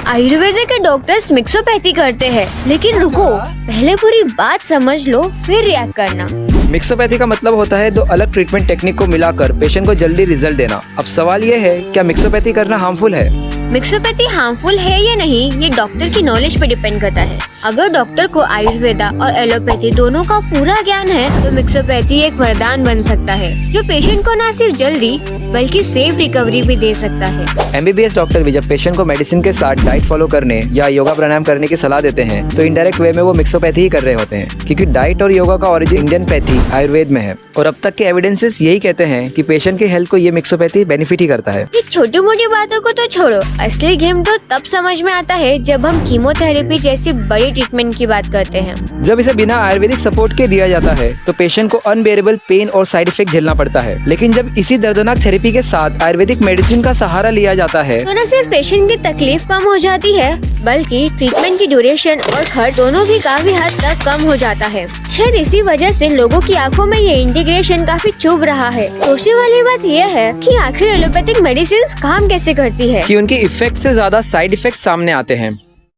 आयुर्वेदिक के doctors mixopathy करते हैं, लेकिन रुको, पहले पूरी बात समझ लो फिर रिएक्ट करना। मिक्सोपैथी का मतलब होता है दो अलग ट्रीटमेंट टेक्निक को मिलाकर पेशेंट को जल्दी रिजल्ट देना। अब सवाल ये है, क्या मिक्सोपैथी करना हार्मफुल है? मिक्सोपैथी हार्मफुल है या नहीं, ये डॉक्टर की नॉलेज पे डिपेंड करता है। अगर डॉक्टर को आयुर्वेदा और एलोपैथी दोनों का पूरा ज्ञान है तो मिक्सोपैथी एक वरदान बन सकता है, जो पेशेंट को न सिर्फ जल्दी बल्कि सेफ रिकवरी भी दे सकता है। MBBS डॉक्टर भी जब पेशेंट को मेडिसिन के साथ डाइट फॉलो करने या योगा प्राणायाम करने की सलाह देते हैं तो इनडायरेक्ट वे में वो मिक्सोपैथी ही कर रहे होते हैं, क्योंकि डाइट और योगा का ओरिजिन इंडियन पैथी आयुर्वेद में है। और अब तक के एविडेंसेस यही कहते हैं कि पेशेंट की हेल्थ को ये मिक्सोपैथी बेनिफिट ही करता है। ये छोटी मोटी बातों को तो छोड़ो, असली गेम तो तब समझ में आता है जब हम कीमोथेरेपी जैसी बड़ी ट्रीटमेंट की बात करते हैं। जब इसे बिना आयुर्वेदिक सपोर्ट के दिया जाता है तो पेशेंट को अनबेरेबल पेन और साइड इफेक्ट झेलना पड़ता है, लेकिन जब इसी दर्दनाक थेरेपी के साथ आयुर्वेदिक मेडिसिन का सहारा लिया जाता है तो न सिर्फ पेशेंट की तकलीफ कम हो जाती है, बल्कि ट्रीटमेंट की ड्यूरेशन और खर्च दोनों भी काफी हद तक कम हो जाता है। शायद इसी वजह से लोगों की आंखों में ये इंटीग्रेशन काफी चुभ रहा है। सोचने वाली बात यह है कि आखिर एलोपैथिक मेडिसिन काम कैसे करती है, कि उनकी इफेक्ट से ज्यादा साइड इफेक्ट सामने आते हैं।